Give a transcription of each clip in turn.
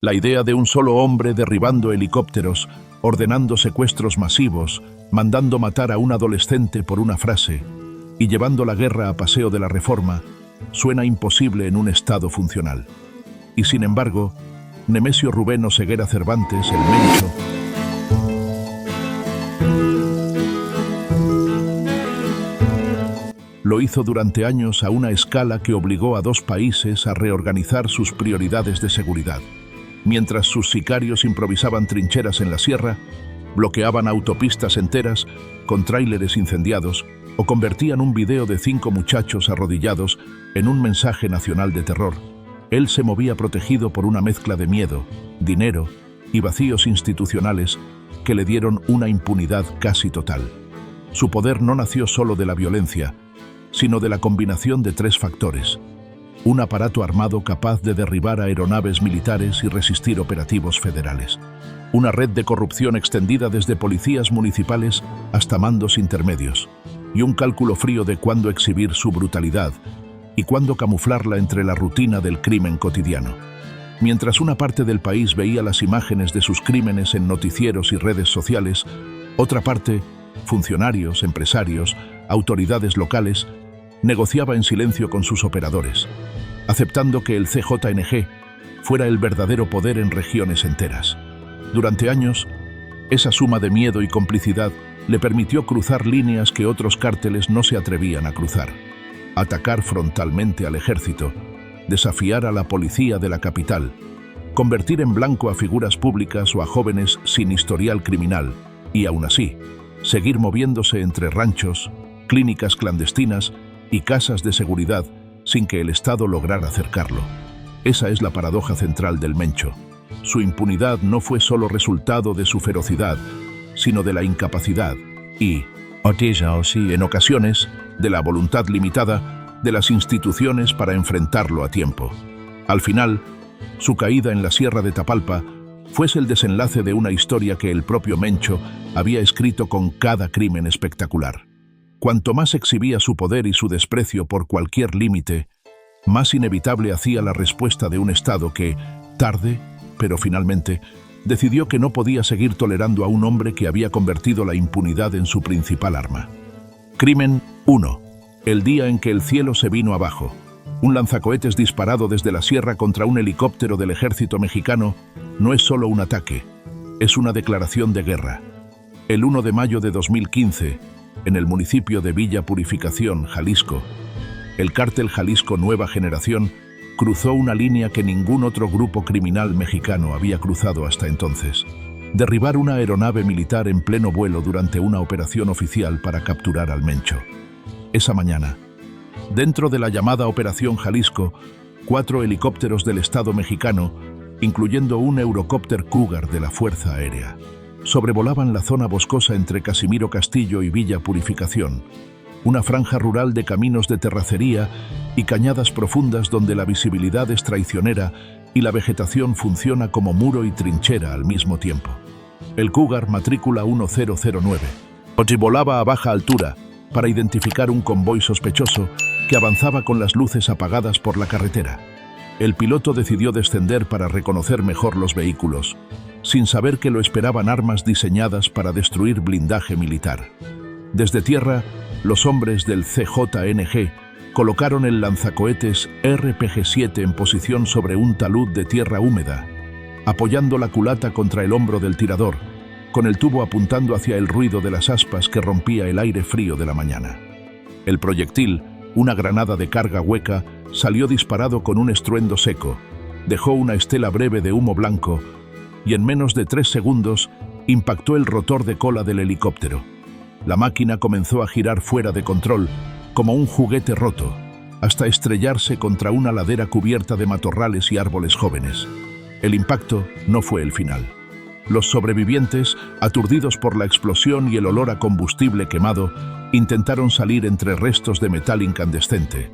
La idea de un solo hombre derribando helicópteros, ordenando secuestros masivos, mandando matar a un adolescente por una frase y llevando la guerra a Paseo de la Reforma, suena imposible en un Estado funcional. Y sin embargo, Nemesio Rubén Oseguera Cervantes, el Mencho, lo hizo durante años a una escala que obligó a dos países a reorganizar sus prioridades de seguridad. Mientras sus sicarios improvisaban trincheras en la sierra, bloqueaban autopistas enteras con tráileres incendiados o convertían un video de 5 muchachos arrodillados en un mensaje nacional de terror, él se movía protegido por una mezcla de miedo, dinero y vacíos institucionales que le dieron una impunidad casi total. Su poder no nació solo de la violencia, sino de la combinación de 3 factores: un aparato armado capaz de derribar aeronaves militares y resistir operativos federales, una red de corrupción extendida desde policías municipales hasta mandos intermedios, y un cálculo frío de cuándo exhibir su brutalidad y cuándo camuflarla entre la rutina del crimen cotidiano. Mientras una parte del país veía las imágenes de sus crímenes en noticieros y redes sociales, otra parte, funcionarios, empresarios, autoridades locales, negociaba en silencio con sus operadores, aceptando que el CJNG fuera el verdadero poder en regiones enteras. Durante años, esa suma de miedo y complicidad le permitió cruzar líneas que otros cárteles no se atrevían a cruzar: atacar frontalmente al ejército, desafiar a la policía de la capital, convertir en blanco a figuras públicas o a jóvenes sin historial criminal, y aún así, seguir moviéndose entre ranchos, clínicas clandestinas y casas de seguridad sin que el Estado lograra acercarlo. Esa es la paradoja central del Mencho. Su impunidad no fue solo resultado de su ferocidad, sino de la incapacidad y, en ocasiones, de la voluntad limitada de las instituciones para enfrentarlo a tiempo. Al final, su caída en la Sierra de Tapalpa fuese el desenlace de una historia que el propio Mencho había escrito con cada crimen espectacular. Cuanto más exhibía su poder y su desprecio por cualquier límite, más inevitable hacía la respuesta de un Estado que, tarde, pero finalmente, decidió que no podía seguir tolerando a un hombre que había convertido la impunidad en su principal arma. Crimen 1. El día en que el cielo se vino abajo. Un lanzacohetes disparado desde la sierra contra un helicóptero del ejército mexicano no es solo un ataque, es una declaración de guerra. El 1 de mayo de 2015, en el municipio de Villa Purificación, Jalisco, el cártel Jalisco Nueva Generación cruzó una línea que ningún otro grupo criminal mexicano había cruzado hasta entonces: derribar una aeronave militar en pleno vuelo durante una operación oficial para capturar al Mencho. Esa mañana, dentro de la llamada Operación Jalisco, 4 helicópteros del Estado mexicano, incluyendo un Eurocopter Cougar de la Fuerza Aérea, sobrevolaban la zona boscosa entre Casimiro Castillo y Villa Purificación, una franja rural de caminos de terracería y cañadas profundas donde la visibilidad es traicionera y la vegetación funciona como muro y trinchera al mismo tiempo. El Cougar, matrícula 1009, volaba a baja altura para identificar un convoy sospechoso que avanzaba con las luces apagadas por la carretera. El piloto decidió descender para reconocer mejor los vehículos, sin saber que lo esperaban armas diseñadas para destruir blindaje militar. Desde tierra, los hombres del CJNG colocaron el lanzacohetes RPG-7 en posición sobre un talud de tierra húmeda, apoyando la culata contra el hombro del tirador, con el tubo apuntando hacia el ruido de las aspas que rompía el aire frío de la mañana. El proyectil, una granada de carga hueca, salió disparado con un estruendo seco, dejó una estela breve de humo blanco y en menos de 3 segundos impactó el rotor de cola del helicóptero. La máquina comenzó a girar fuera de control, como un juguete roto, hasta estrellarse contra una ladera cubierta de matorrales y árboles jóvenes. El impacto no fue el final. Los sobrevivientes, aturdidos por la explosión y el olor a combustible quemado, intentaron salir entre restos de metal incandescente,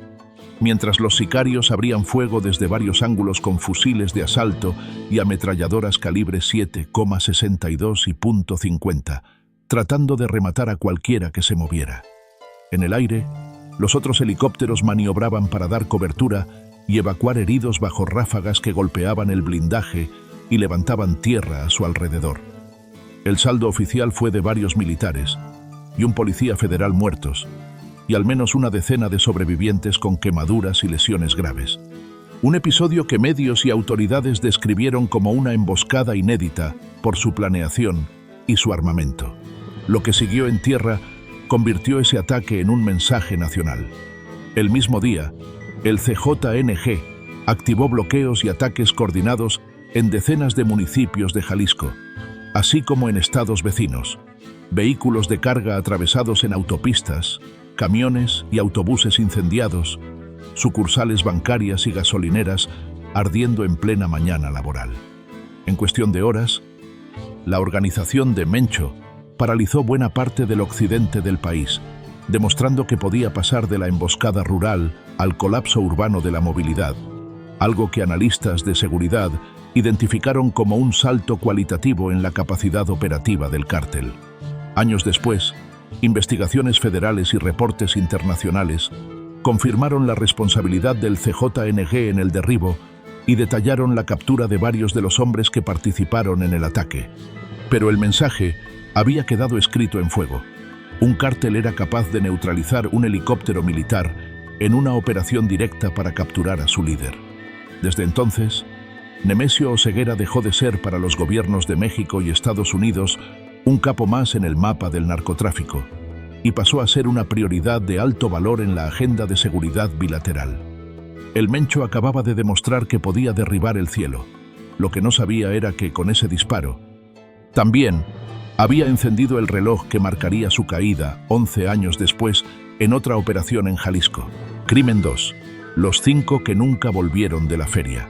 mientras los sicarios abrían fuego desde varios ángulos con fusiles de asalto y ametralladoras calibre 7,62 y .50, tratando de rematar a cualquiera que se moviera. En el aire, los otros helicópteros maniobraban para dar cobertura y evacuar heridos bajo ráfagas que golpeaban el blindaje y levantaban tierra a su alrededor. El saldo oficial fue de varios militares y un policía federal muertos, y al menos una decena de sobrevivientes con quemaduras y lesiones graves. Un episodio que medios y autoridades describieron como una emboscada inédita por su planeación y su armamento. Lo que siguió en tierra convirtió ese ataque en un mensaje nacional. El mismo día, el CJNG activó bloqueos y ataques coordinados en decenas de municipios de Jalisco, así como en estados vecinos. Vehículos de carga atravesados en autopistas, camiones y autobuses incendiados, sucursales bancarias y gasolineras ardiendo en plena mañana laboral. En cuestión de horas, la organización de Mencho paralizó buena parte del occidente del país, demostrando que podía pasar de la emboscada rural al colapso urbano de la movilidad, algo que analistas de seguridad identificaron como un salto cualitativo en la capacidad operativa del cártel. Años después, investigaciones federales y reportes internacionales confirmaron la responsabilidad del CJNG en el derribo y detallaron la captura de varios de los hombres que participaron en el ataque. Pero el mensaje había quedado escrito en fuego. Un cártel era capaz de neutralizar un helicóptero militar en una operación directa para capturar a su líder. Desde entonces, Nemesio Oseguera dejó de ser para los gobiernos de México y Estados Unidos un capo más en el mapa del narcotráfico y pasó a ser una prioridad de alto valor en la agenda de seguridad bilateral. El Mencho acababa de demostrar que podía derribar el cielo. Lo que no sabía era que con ese disparo también había encendido el reloj que marcaría su caída 11 años después en otra operación en Jalisco. Crimen 2. Los 5 que nunca volvieron de la feria.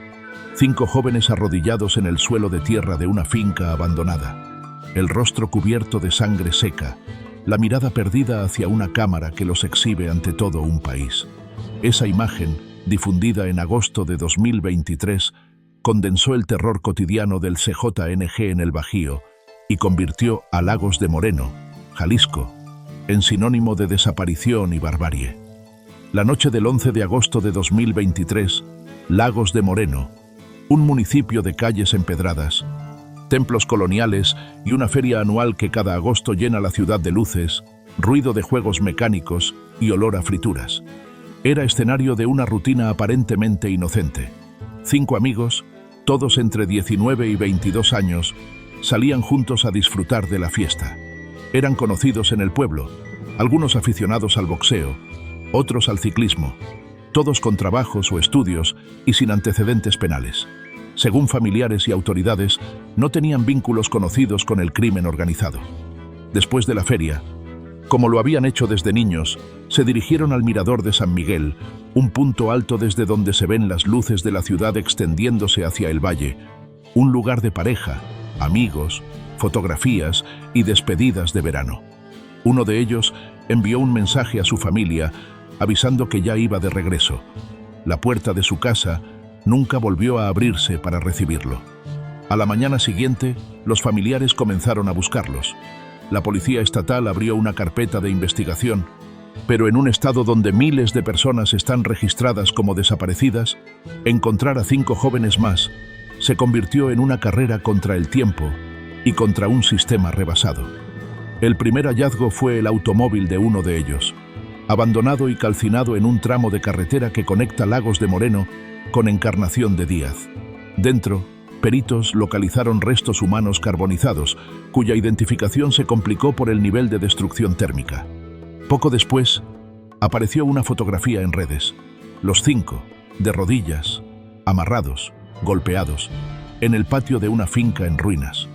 5 jóvenes arrodillados en el suelo de tierra de una finca abandonada, el rostro cubierto de sangre seca, la mirada perdida hacia una cámara que los exhibe ante todo un país. Esa imagen, difundida en agosto de 2023, condensó el terror cotidiano del CJNG en el Bajío y convirtió a Lagos de Moreno, Jalisco, en sinónimo de desaparición y barbarie. La noche del 11 de agosto de 2023, Lagos de Moreno, un municipio de calles empedradas, templos coloniales y una feria anual que cada agosto llena la ciudad de luces, ruido de juegos mecánicos y olor a frituras. Era escenario de una rutina aparentemente inocente. 5 amigos, todos entre 19 y 22 años, salían juntos a disfrutar de la fiesta. Eran conocidos en el pueblo, algunos aficionados al boxeo, otros al ciclismo, todos con trabajos o estudios y sin antecedentes penales. Según familiares y autoridades, no tenían vínculos conocidos con el crimen organizado. Después de la feria, como lo habían hecho desde niños, se dirigieron al mirador de San Miguel, un punto alto desde donde se ven las luces de la ciudad extendiéndose hacia el valle, un lugar de pareja, amigos, fotografías y despedidas de verano. Uno de ellos envió un mensaje a su familia avisando que ya iba de regreso. La puerta de su casa nunca volvió a abrirse para recibirlo. A la mañana siguiente, los familiares comenzaron a buscarlos. La policía estatal abrió una carpeta de investigación, pero en un estado donde miles de personas están registradas como desaparecidas, encontrar a 5 jóvenes más se convirtió en una carrera contra el tiempo y contra un sistema rebasado. El primer hallazgo fue el automóvil de uno de ellos, abandonado y calcinado en un tramo de carretera que conecta Lagos de Moreno con Encarnación de Díaz. Dentro, peritos localizaron restos humanos carbonizados, cuya identificación se complicó por el nivel de destrucción térmica. Poco después, apareció una fotografía en redes. Los 5, de rodillas, amarrados, golpeados, en el patio de una finca en ruinas.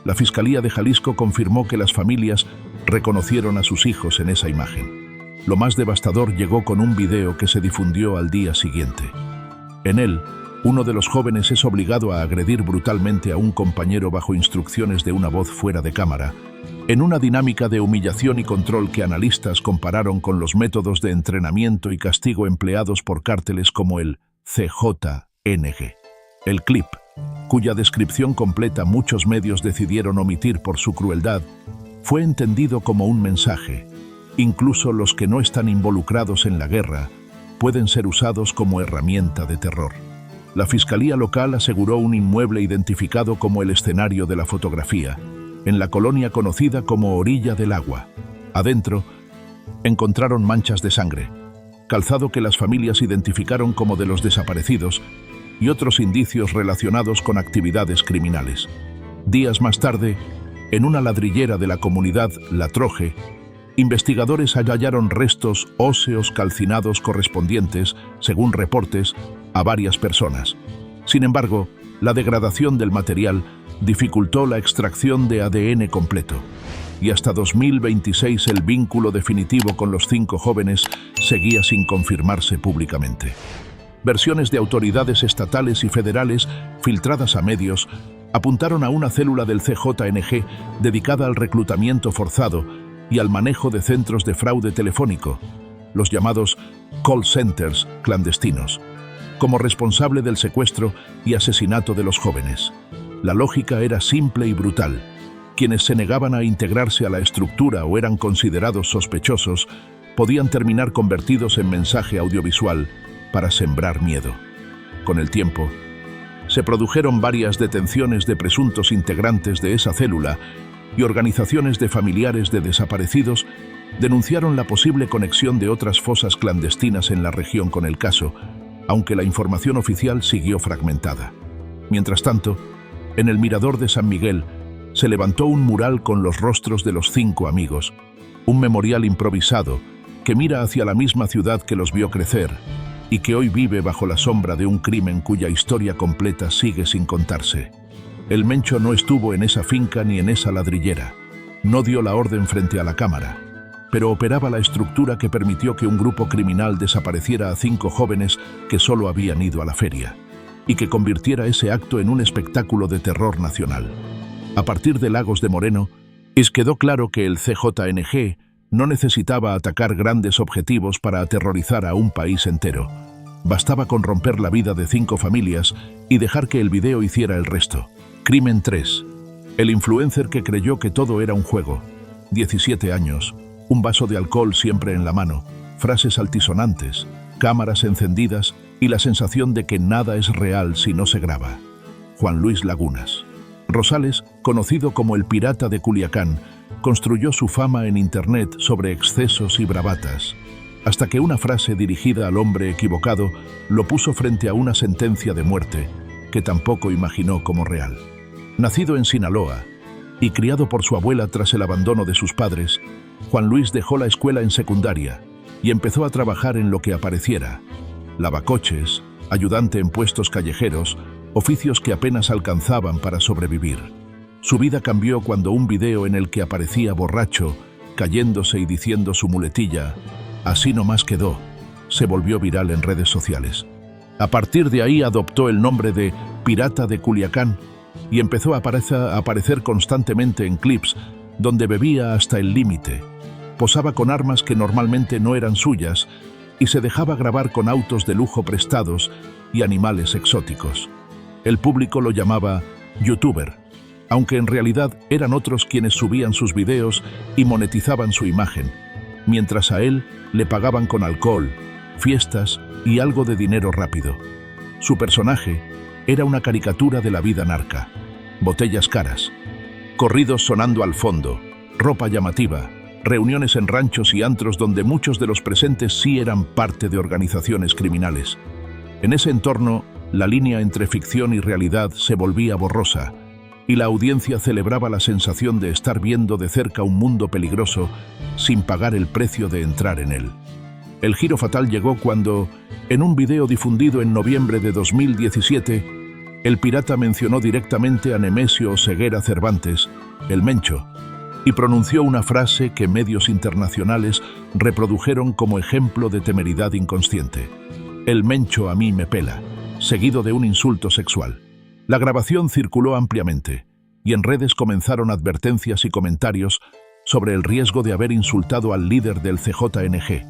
La Fiscalía de Jalisco confirmó que las familias reconocieron a sus hijos en esa imagen. Lo más devastador llegó con un video que se difundió al día siguiente. En él, uno de los jóvenes es obligado a agredir brutalmente a un compañero bajo instrucciones de una voz fuera de cámara, en una dinámica de humillación y control que analistas compararon con los métodos de entrenamiento y castigo empleados por cárteles como el CJNG. El clip, cuya descripción completa muchos medios decidieron omitir por su crueldad, fue entendido como un mensaje. Incluso los que no están involucrados en la guerra pueden ser usados como herramienta de terror. La fiscalía local aseguró un inmueble identificado como el escenario de la fotografía, en la colonia conocida como Orilla del Agua. Adentro, encontraron manchas de sangre, calzado que las familias identificaron como de los desaparecidos y otros indicios relacionados con actividades criminales. Días más tarde, en una ladrillera de la comunidad La Troje, investigadores hallaron restos óseos calcinados correspondientes, según reportes, a varias personas. Sin embargo, la degradación del material dificultó la extracción de ADN completo, y hasta 2026 el vínculo definitivo con los 5 jóvenes seguía sin confirmarse públicamente. Versiones de autoridades estatales y federales, filtradas a medios, apuntaron a una célula del CJNG dedicada al reclutamiento forzado y al manejo de centros de fraude telefónico, los llamados call centers clandestinos, como responsable del secuestro y asesinato de los jóvenes. La lógica era simple y brutal. Quienes se negaban a integrarse a la estructura o eran considerados sospechosos podían terminar convertidos en mensaje audiovisual para sembrar miedo. Con el tiempo, se produjeron varias detenciones de presuntos integrantes de esa célula y organizaciones de familiares de desaparecidos denunciaron la posible conexión de otras fosas clandestinas en la región con el caso, aunque la información oficial siguió fragmentada. Mientras tanto, en el Mirador de San Miguel se levantó un mural con los rostros de los 5 amigos, un memorial improvisado que mira hacia la misma ciudad que los vio crecer y que hoy vive bajo la sombra de un crimen cuya historia completa sigue sin contarse. El Mencho no estuvo en esa finca ni en esa ladrillera. No dio la orden frente a la cámara, pero operaba la estructura que permitió que un grupo criminal desapareciera a 5 jóvenes que solo habían ido a la feria, y que convirtiera ese acto en un espectáculo de terror nacional. A partir de Lagos de Moreno, quedó claro que el CJNG no necesitaba atacar grandes objetivos para aterrorizar a un país entero. Bastaba con romper la vida de 5 familias y dejar que el video hiciera el resto. Crimen 3. El influencer que creyó que todo era un juego. 17 años, un vaso de alcohol siempre en la mano, frases altisonantes, cámaras encendidas y la sensación de que nada es real si no se graba. Juan Luis Lagunas. Rosales, conocido como el Pirata de Culiacán, construyó su fama en Internet sobre excesos y bravatas, hasta que una frase dirigida al hombre equivocado lo puso frente a una sentencia de muerte que tampoco imaginó como real. Nacido en Sinaloa y criado por su abuela tras el abandono de sus padres, Juan Luis dejó la escuela en secundaria y empezó a trabajar en lo que apareciera: lavacoches, ayudante en puestos callejeros, oficios que apenas alcanzaban para sobrevivir. Su vida cambió cuando un video en el que aparecía borracho, cayéndose y diciendo su muletilla "así nomás quedó", se volvió viral en redes sociales. A partir de ahí adoptó el nombre de Pirata de Culiacán y empezó a aparecer constantemente en clips donde bebía hasta el límite, posaba con armas que normalmente no eran suyas y se dejaba grabar con autos de lujo prestados y animales exóticos. El público lo llamaba youtuber, aunque en realidad eran otros quienes subían sus videos y monetizaban su imagen, mientras a él le pagaban con alcohol, fiestas y algo de dinero rápido. Su personaje era una caricatura de la vida narca: botellas caras, corridos sonando al fondo, ropa llamativa, reuniones en ranchos y antros donde muchos de los presentes sí eran parte de organizaciones criminales. En ese entorno, la línea entre ficción y realidad se volvía borrosa, y la audiencia celebraba la sensación de estar viendo de cerca un mundo peligroso sin pagar el precio de entrar en él. El giro fatal llegó cuando, en un video difundido en noviembre de 2017, el pirata mencionó directamente a Nemesio Oseguera Cervantes, el Mencho, y pronunció una frase que medios internacionales reprodujeron como ejemplo de temeridad inconsciente: "El Mencho a mí me pela", seguido de un insulto sexual. La grabación circuló ampliamente, y en redes comenzaron advertencias y comentarios sobre el riesgo de haber insultado al líder del CJNG,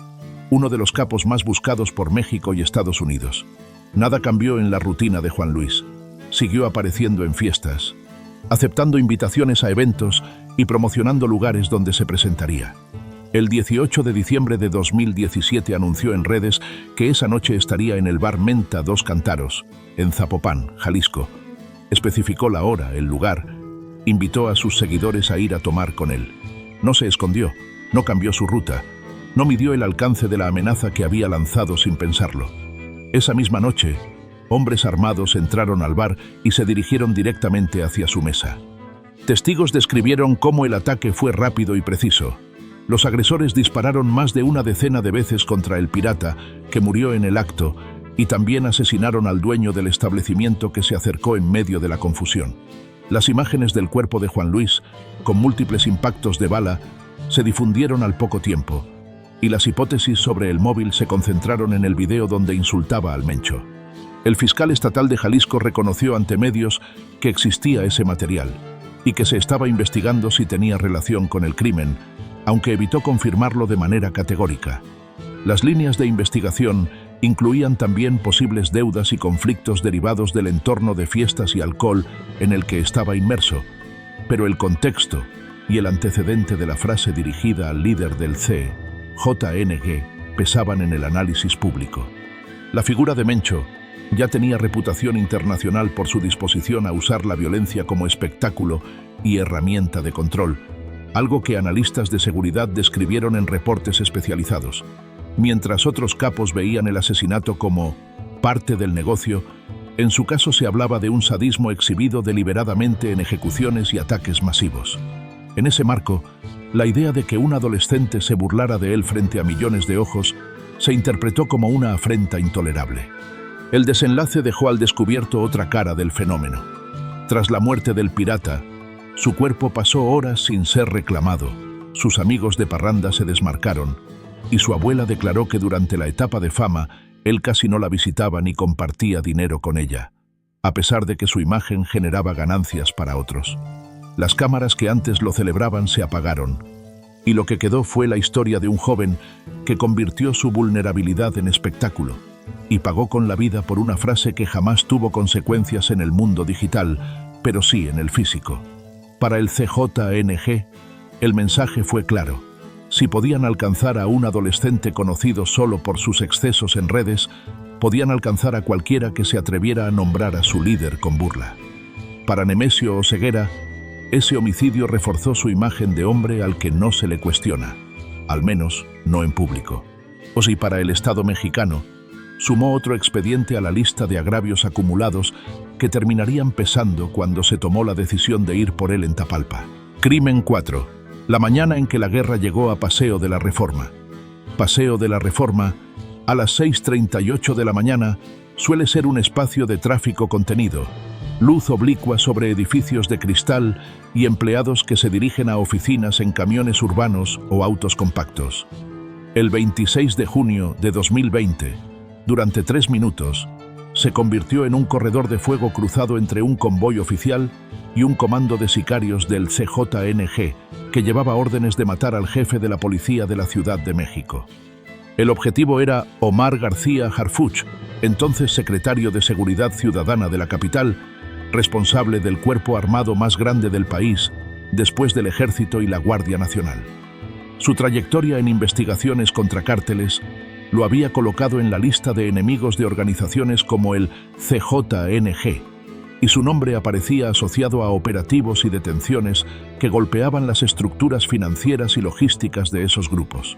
uno de los capos más buscados por México y Estados Unidos. Nada cambió en la rutina de Juan Luis. Siguió apareciendo en fiestas, aceptando invitaciones a eventos y promocionando lugares donde se presentaría. El 18 de diciembre de 2017 anunció en redes que esa noche estaría en el bar Menta Dos Cántaros, en Zapopan, Jalisco. Especificó la hora, el lugar, invitó a sus seguidores a ir a tomar con él. No se escondió, no cambió su ruta, no midió el alcance de la amenaza que había lanzado sin pensarlo. Esa misma noche, hombres armados entraron al bar y se dirigieron directamente hacia su mesa. Testigos describieron cómo el ataque fue rápido y preciso. Los agresores dispararon más de una decena de veces contra el pirata, que murió en el acto, y también asesinaron al dueño del establecimiento, que se acercó en medio de la confusión. Las imágenes del cuerpo de Juan Luis, con múltiples impactos de bala, se difundieron al poco tiempo, y las hipótesis sobre el móvil se concentraron en el video donde insultaba al Mencho. El fiscal estatal de Jalisco reconoció ante medios que existía ese material y que se estaba investigando si tenía relación con el crimen, aunque evitó confirmarlo de manera categórica. Las líneas de investigación incluían también posibles deudas y conflictos derivados del entorno de fiestas y alcohol en el que estaba inmerso, pero el contexto y el antecedente de la frase dirigida al líder del CJNG pesaban en el análisis público. La figura de Mencho ya tenía reputación internacional por su disposición a usar la violencia como espectáculo y herramienta de control, algo que analistas de seguridad describieron en reportes especializados. Mientras otros capos veían el asesinato como parte del negocio, en su caso se hablaba de un sadismo exhibido deliberadamente en ejecuciones y ataques masivos. En ese marco, la idea de que un adolescente se burlara de él frente a millones de ojos se interpretó como una afrenta intolerable. El desenlace dejó al descubierto otra cara del fenómeno. Tras la muerte del pirata, su cuerpo pasó horas sin ser reclamado, sus amigos de parranda se desmarcaron, y su abuela declaró que durante la etapa de fama, él casi no la visitaba ni compartía dinero con ella, a pesar de que su imagen generaba ganancias para otros. Las cámaras que antes lo celebraban se apagaron, y lo que quedó fue la historia de un joven que convirtió su vulnerabilidad en espectáculo, y pagó con la vida por una frase que jamás tuvo consecuencias en el mundo digital, pero sí en el físico. Para el CJNG, el mensaje fue claro. Si podían alcanzar a un adolescente conocido solo por sus excesos en redes, podían alcanzar a cualquiera que se atreviera a nombrar a su líder con burla. Para Nemesio Oseguera, ese homicidio reforzó su imagen de hombre al que no se le cuestiona, al menos no en público. O si para el Estado mexicano, sumó otro expediente a la lista de agravios acumulados que terminarían pesando cuando se tomó la decisión de ir por él en Tapalpa. Crimen 4. La mañana en que la guerra llegó a Paseo de la Reforma. Paseo de la Reforma, a las 6:38 de la mañana, suele ser un espacio de tráfico contenido, luz oblicua sobre edificios de cristal y empleados que se dirigen a oficinas en camiones urbanos o autos compactos. El 26 de junio de 2020, durante 3 minutos, se convirtió en un corredor de fuego cruzado entre un convoy oficial y un comando de sicarios del CJNG que llevaba órdenes de matar al jefe de la policía de la Ciudad de México. El objetivo era Omar García Harfuch, entonces secretario de Seguridad Ciudadana de la capital, responsable del cuerpo armado más grande del país, después del Ejército y la Guardia Nacional. Su trayectoria en investigaciones contra cárteles lo había colocado en la lista de enemigos de organizaciones como el CJNG, y su nombre aparecía asociado a operativos y detenciones que golpeaban las estructuras financieras y logísticas de esos grupos.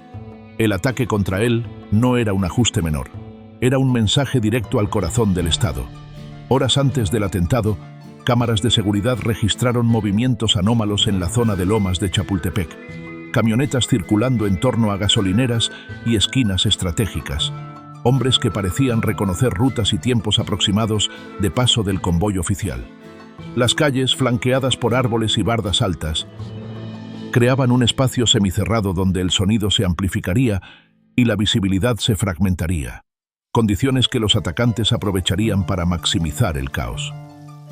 El ataque contra él no era un ajuste menor, era un mensaje directo al corazón del Estado. Horas antes del atentado, cámaras de seguridad registraron movimientos anómalos en la zona de Lomas de Chapultepec, camionetas circulando en torno a gasolineras y esquinas estratégicas, hombres que parecían reconocer rutas y tiempos aproximados de paso del convoy oficial. Las calles, flanqueadas por árboles y bardas altas, creaban un espacio semicerrado donde el sonido se amplificaría y la visibilidad se fragmentaría, condiciones que los atacantes aprovecharían para maximizar el caos.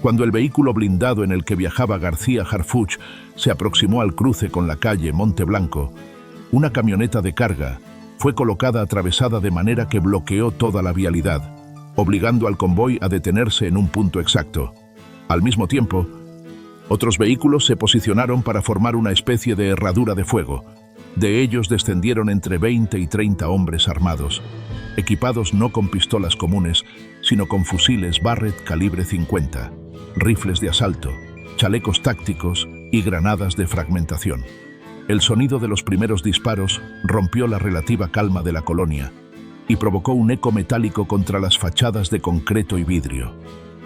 Cuando el vehículo blindado en el que viajaba García Harfuch se aproximó al cruce con la calle Monte Blanco, una camioneta de carga fue colocada atravesada de manera que bloqueó toda la vialidad, obligando al convoy a detenerse en un punto exacto. Al mismo tiempo, otros vehículos se posicionaron para formar una especie de herradura de fuego, De ellos descendieron entre 20 y 30 hombres armados, equipados no con pistolas comunes, sino con fusiles Barrett calibre 50, rifles de asalto, chalecos tácticos y granadas de fragmentación. El sonido de los primeros disparos rompió la relativa calma de la colonia y provocó un eco metálico contra las fachadas de concreto y vidrio.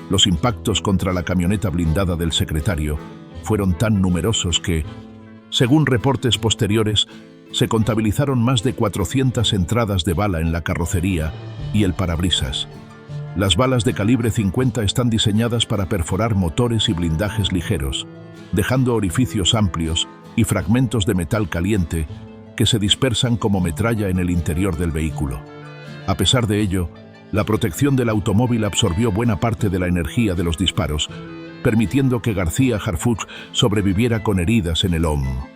Los impactos contra la camioneta blindada del secretario fueron tan numerosos que, según reportes posteriores, se contabilizaron más de 400 entradas de bala en la carrocería y el parabrisas. Las balas de calibre 50 están diseñadas para perforar motores y blindajes ligeros, dejando orificios amplios y fragmentos de metal caliente que se dispersan como metralla en el interior del vehículo. A pesar de ello, la protección del automóvil absorbió buena parte de la energía de los disparos, permitiendo que García Harfuch sobreviviera con heridas en el hombro,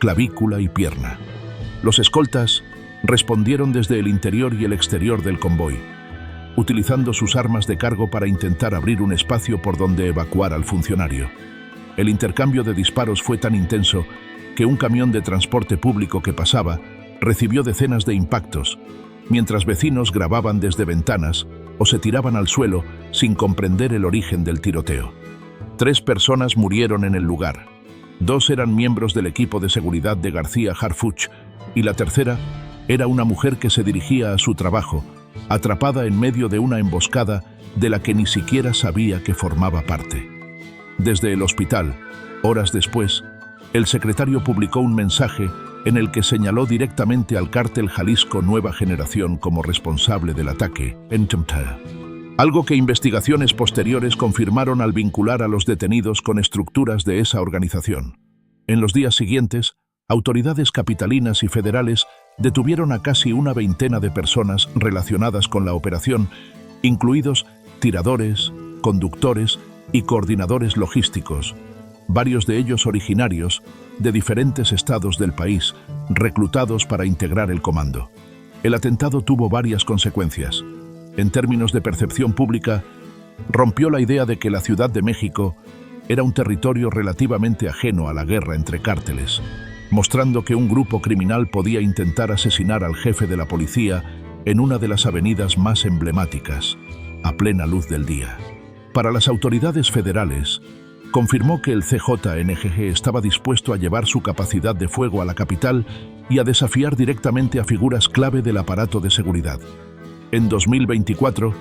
clavícula y pierna. Los escoltas respondieron desde el interior y el exterior del convoy, utilizando sus armas de cargo para intentar abrir un espacio por donde evacuar al funcionario. El intercambio de disparos fue tan intenso que un camión de transporte público que pasaba recibió decenas de impactos, mientras vecinos grababan desde ventanas o se tiraban al suelo sin comprender el origen del tiroteo. 3 personas murieron en el lugar. 2 eran miembros del equipo de seguridad de García Harfuch y la tercera era una mujer que se dirigía a su trabajo, atrapada en medio de una emboscada de la que ni siquiera sabía que formaba parte. Desde el hospital, horas después, el secretario publicó un mensaje en el que señaló directamente al cártel Jalisco Nueva Generación como responsable del ataque en Tumta, algo que investigaciones posteriores confirmaron al vincular a los detenidos con estructuras de esa organización. En los días siguientes, autoridades capitalinas y federales detuvieron a casi una veintena de personas relacionadas con la operación, incluidos tiradores, conductores y coordinadores logísticos, varios de ellos originarios de diferentes estados del país, reclutados para integrar el comando. El atentado tuvo varias consecuencias. En términos de percepción pública, rompió la idea de que la Ciudad de México era un territorio relativamente ajeno a la guerra entre cárteles, mostrando que un grupo criminal podía intentar asesinar al jefe de la policía en una de las avenidas más emblemáticas, a plena luz del día. Para las autoridades federales, confirmó que el CJNG estaba dispuesto a llevar su capacidad de fuego a la capital y a desafiar directamente a figuras clave del aparato de seguridad. En 2024,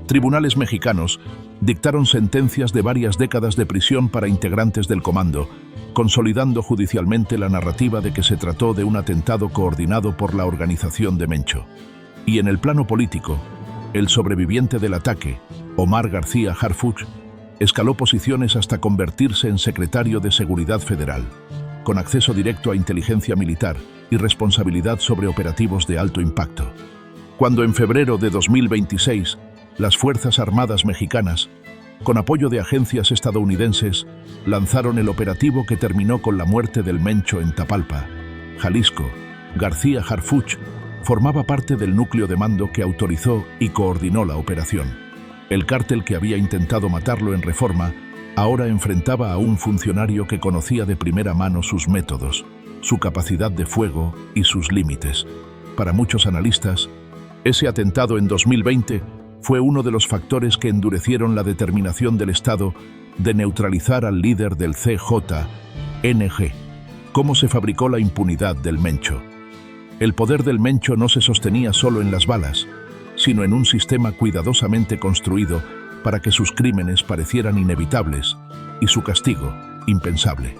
tribunales mexicanos dictaron sentencias de varias décadas de prisión para integrantes del comando, consolidando judicialmente la narrativa de que se trató de un atentado coordinado por la organización de Mencho. Y en el plano político, el sobreviviente del ataque, Omar García Harfuch, escaló posiciones hasta convertirse en secretario de Seguridad Federal, con acceso directo a inteligencia militar y responsabilidad sobre operativos de alto impacto. Cuando en febrero de 2026, las Fuerzas Armadas mexicanas, con apoyo de agencias estadounidenses, lanzaron el operativo que terminó con la muerte del Mencho en Tapalpa, Jalisco, García Harfuch formaba parte del núcleo de mando que autorizó y coordinó la operación. El cártel que había intentado matarlo en Reforma ahora enfrentaba a un funcionario que conocía de primera mano sus métodos, su capacidad de fuego y sus límites. Para muchos analistas, ese atentado en 2020 fue uno de los factores que endurecieron la determinación del Estado de neutralizar al líder del CJNG. ¿Cómo se fabricó la impunidad del Mencho? El poder del Mencho no se sostenía solo en las balas, sino en un sistema cuidadosamente construido para que sus crímenes parecieran inevitables y su castigo impensable.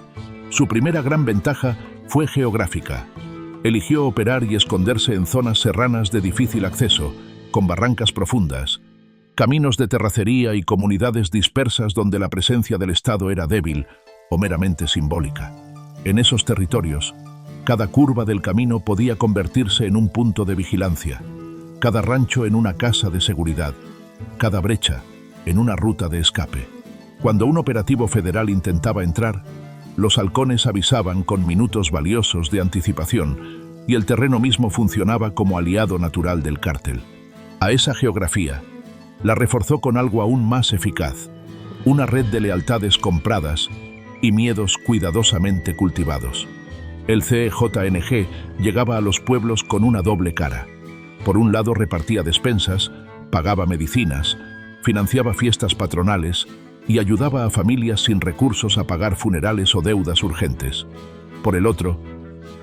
Su primera gran ventaja fue geográfica. Eligió operar y esconderse en zonas serranas de difícil acceso, con barrancas profundas, caminos de terracería y comunidades dispersas donde la presencia del Estado era débil o meramente simbólica. En esos territorios, cada curva del camino podía convertirse en un punto de vigilancia, cada rancho en una casa de seguridad, cada brecha en una ruta de escape. Cuando un operativo federal intentaba entrar, los halcones avisaban con minutos valiosos de anticipación y el terreno mismo funcionaba como aliado natural del cártel. A esa geografía la reforzó con algo aún más eficaz, una red de lealtades compradas y miedos cuidadosamente cultivados. El CJNG llegaba a los pueblos con una doble cara. Por un lado repartía despensas, pagaba medicinas, financiaba fiestas patronales y ayudaba a familias sin recursos a pagar funerales o deudas urgentes. Por el otro,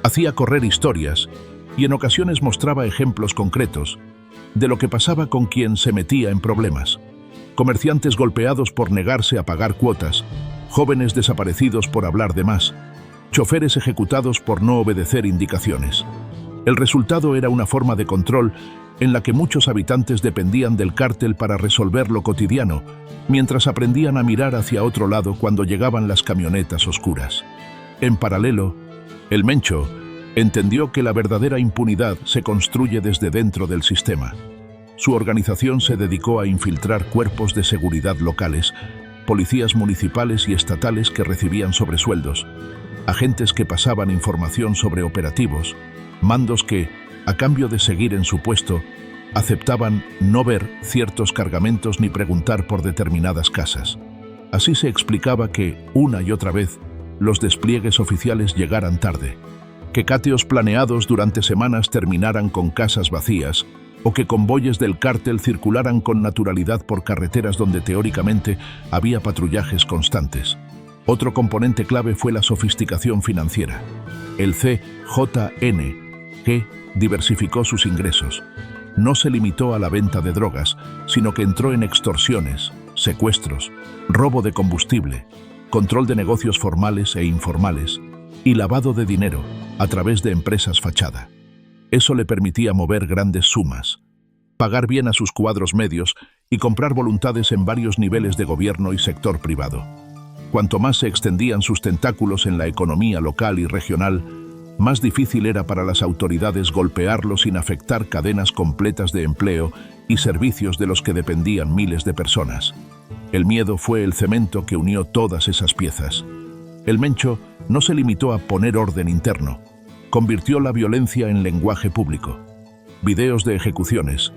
hacía correr historias y en ocasiones mostraba ejemplos concretos de lo que pasaba con quien se metía en problemas. Comerciantes golpeados por negarse a pagar cuotas, jóvenes desaparecidos por hablar de más, choferes ejecutados por no obedecer indicaciones. El resultado era una forma de control en la que muchos habitantes dependían del cártel para resolver lo cotidiano, mientras aprendían a mirar hacia otro lado cuando llegaban las camionetas oscuras. En paralelo, el Mencho entendió que la verdadera impunidad se construye desde dentro del sistema. Su organización se dedicó a infiltrar cuerpos de seguridad locales, policías municipales y estatales que recibían sobresueldos, agentes que pasaban información sobre operativos, mandos que, a cambio de seguir en su puesto, aceptaban no ver ciertos cargamentos ni preguntar por determinadas casas. Así se explicaba que, una y otra vez, los despliegues oficiales llegaran tarde, que cateos planeados durante semanas terminaran con casas vacías, o que convoyes del cártel circularan con naturalidad por carreteras donde teóricamente había patrullajes constantes. Otro componente clave fue la sofisticación financiera. El CJNG diversificó sus ingresos. No se limitó a la venta de drogas, sino que entró en extorsiones, secuestros, robo de combustible, control de negocios formales e informales y lavado de dinero a través de empresas fachada. Eso le permitía mover grandes sumas, pagar bien a sus cuadros medios y comprar voluntades en varios niveles de gobierno y sector privado. Cuanto más se extendían sus tentáculos en la economía local y regional, más difícil era para las autoridades golpearlo sin afectar cadenas completas de empleo y servicios de los que dependían miles de personas. El miedo fue el cemento que unió todas esas piezas. El Mencho no se limitó a poner orden interno, convirtió la violencia en lenguaje público. Videos de ejecuciones,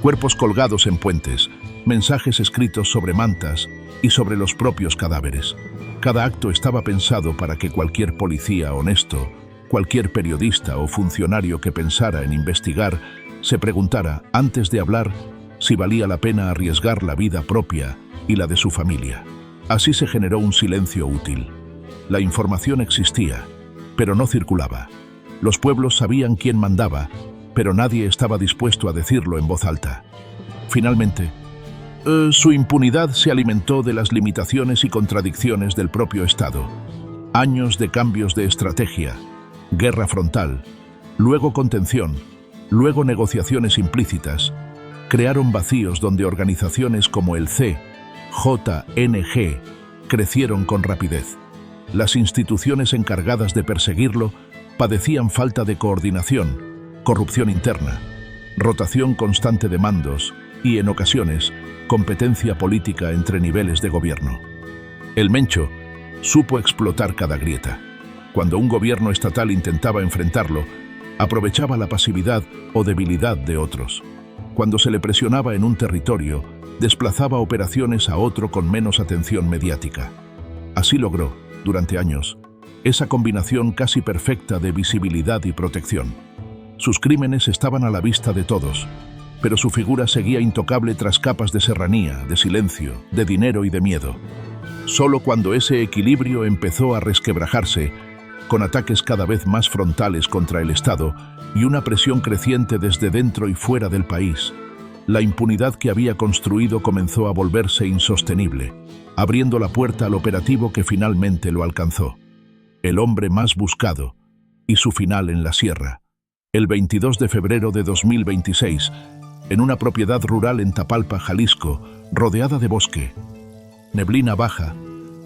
cuerpos colgados en puentes, mensajes escritos sobre mantas y sobre los propios cadáveres. Cada acto estaba pensado para que cualquier policía honesto, cualquier periodista o funcionario que pensara en investigar, se preguntara, antes de hablar, si valía la pena arriesgar la vida propia y la de su familia. Así se generó un silencio útil. La información existía, pero no circulaba. Los pueblos sabían quién mandaba, pero nadie estaba dispuesto a decirlo en voz alta. Finalmente, su impunidad se alimentó de las limitaciones y contradicciones del propio Estado. Años de cambios de estrategia, guerra frontal, luego contención, luego negociaciones implícitas, crearon vacíos donde organizaciones como el CJNG crecieron con rapidez. Las instituciones encargadas de perseguirlo padecían falta de coordinación, corrupción interna, rotación constante de mandos y, en ocasiones, competencia política entre niveles de gobierno. El Mencho supo explotar cada grieta. Cuando un gobierno estatal intentaba enfrentarlo, aprovechaba la pasividad o debilidad de otros. Cuando se le presionaba en un territorio, desplazaba operaciones a otro con menos atención mediática. Así logró, durante años, esa combinación casi perfecta de visibilidad y protección. Sus crímenes estaban a la vista de todos, pero su figura seguía intocable tras capas de serranía, de silencio, de dinero y de miedo. Solo cuando ese equilibrio empezó a resquebrajarse, con ataques cada vez más frontales contra el Estado y una presión creciente desde dentro y fuera del país, la impunidad que había construido comenzó a volverse insostenible, abriendo la puerta al operativo que finalmente lo alcanzó. El hombre más buscado y su final en la sierra. El 22 de febrero de 2026, en una propiedad rural en Tapalpa, Jalisco, rodeada de bosque, neblina baja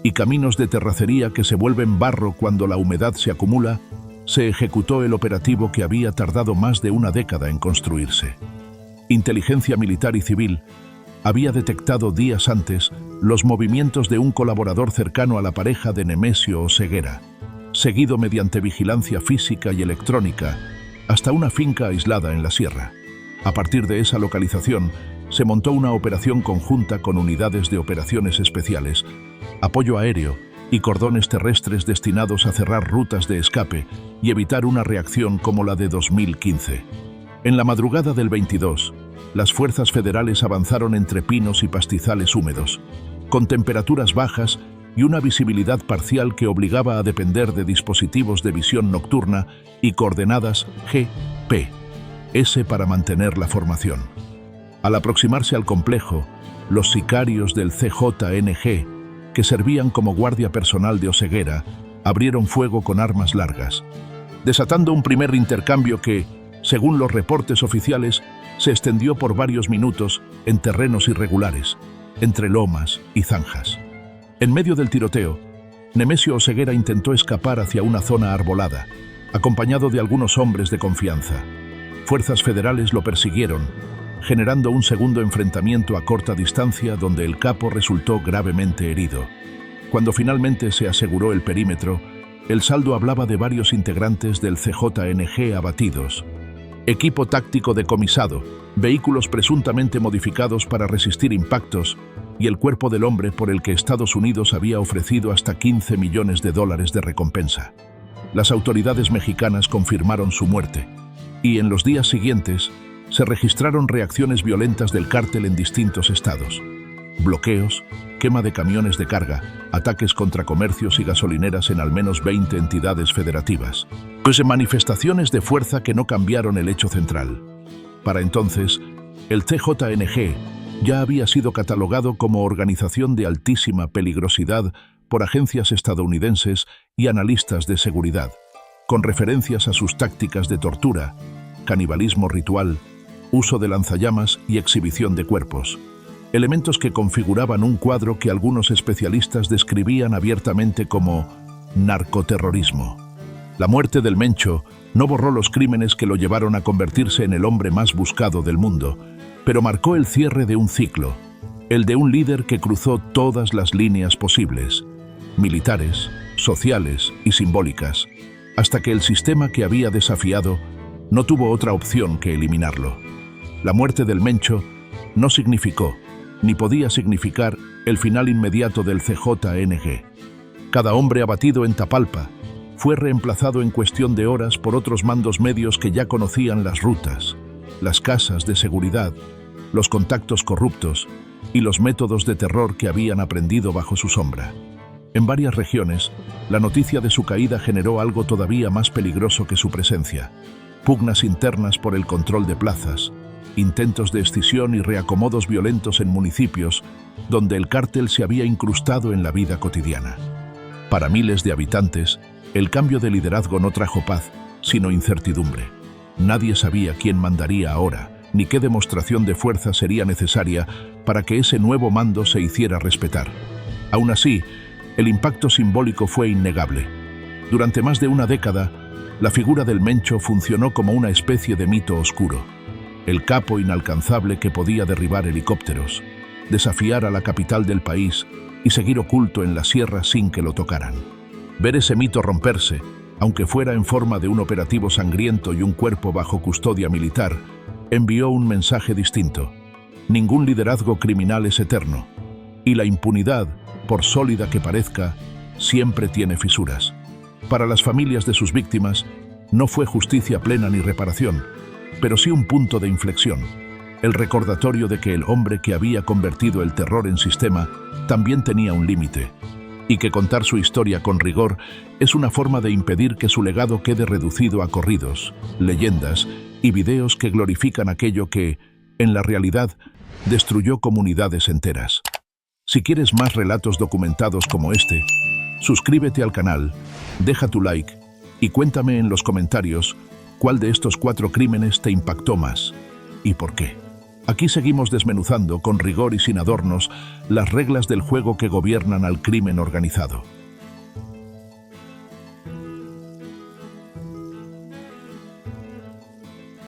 y caminos de terracería que se vuelven barro cuando la humedad se acumula, se ejecutó el operativo que había tardado más de una década en construirse. Inteligencia militar y civil había detectado días antes los movimientos de un colaborador cercano a la pareja de Nemesio Oseguera, seguido mediante vigilancia física y electrónica hasta una finca aislada en la sierra. A partir de esa localización, se montó una operación conjunta con unidades de operaciones especiales, apoyo aéreo y cordones terrestres destinados a cerrar rutas de escape y evitar una reacción como la de 2015. En la madrugada del 22, las fuerzas federales avanzaron entre pinos y pastizales húmedos, con temperaturas bajas y una visibilidad parcial que obligaba a depender de dispositivos de visión nocturna y coordenadas GPS para mantener la formación. Al aproximarse al complejo, los sicarios del CJNG, que servían como guardia personal de Oseguera, abrieron fuego con armas largas, desatando un primer intercambio que, según los reportes oficiales, se extendió por varios minutos en terrenos irregulares, entre lomas y zanjas. En medio del tiroteo, Nemesio Oseguera intentó escapar hacia una zona arbolada, acompañado de algunos hombres de confianza. Fuerzas federales lo persiguieron, generando un segundo enfrentamiento a corta distancia donde el capo resultó gravemente herido. Cuando finalmente se aseguró el perímetro, el saldo hablaba de varios integrantes del CJNG abatidos. Equipo táctico decomisado, vehículos presuntamente modificados para resistir impactos y el cuerpo del hombre por el que Estados Unidos había ofrecido hasta $15 millones de recompensa. Las autoridades mexicanas confirmaron su muerte y en los días siguientes se registraron reacciones violentas del cártel en distintos estados. Bloqueos, quema de camiones de carga, ataques contra comercios y gasolineras en al menos 20 entidades federativas. Manifestaciones de fuerza que no cambiaron el hecho central. Para entonces, el CJNG ya había sido catalogado como organización de altísima peligrosidad por agencias estadounidenses y analistas de seguridad, con referencias a sus tácticas de tortura, canibalismo ritual, uso de lanzallamas y exhibición de cuerpos, elementos que configuraban un cuadro que algunos especialistas describían abiertamente como narcoterrorismo. La muerte del Mencho no borró los crímenes que lo llevaron a convertirse en el hombre más buscado del mundo, pero marcó el cierre de un ciclo, el de un líder que cruzó todas las líneas posibles, militares, sociales y simbólicas, hasta que el sistema que había desafiado no tuvo otra opción que eliminarlo. La muerte del Mencho no significó, ni podía significar, el final inmediato del CJNG. Cada hombre abatido en Tapalpa fue reemplazado en cuestión de horas por otros mandos medios que ya conocían las rutas, las casas de seguridad, los contactos corruptos y los métodos de terror que habían aprendido bajo su sombra. En varias regiones, la noticia de su caída generó algo todavía más peligroso que su presencia: pugnas internas por el control de plazas, intentos de escisión y reacomodos violentos en municipios donde el cártel se había incrustado en la vida cotidiana. Para miles de habitantes, el cambio de liderazgo no trajo paz, sino incertidumbre. Nadie sabía quién mandaría ahora, ni qué demostración de fuerza sería necesaria para que ese nuevo mando se hiciera respetar. Aún así, el impacto simbólico fue innegable. Durante más de una década, la figura del Mencho funcionó como una especie de mito oscuro, el capo inalcanzable que podía derribar helicópteros, desafiar a la capital del país y seguir oculto en la sierra sin que lo tocaran. Ver ese mito romperse, aunque fuera en forma de un operativo sangriento y un cuerpo bajo custodia militar, envió un mensaje distinto. Ningún liderazgo criminal es eterno, y la impunidad, por sólida que parezca, siempre tiene fisuras. Para las familias de sus víctimas, no fue justicia plena ni reparación, pero sí un punto de inflexión, el recordatorio de que el hombre que había convertido el terror en sistema también tenía un límite, y que contar su historia con rigor es una forma de impedir que su legado quede reducido a corridos, leyendas y videos que glorifican aquello que, en la realidad, destruyó comunidades enteras. Si quieres más relatos documentados como este, suscríbete al canal, deja tu like y cuéntame en los comentarios cuál de estos 4 crímenes te impactó más y por qué. Aquí seguimos desmenuzando con rigor y sin adornos las reglas del juego que gobiernan al crimen organizado.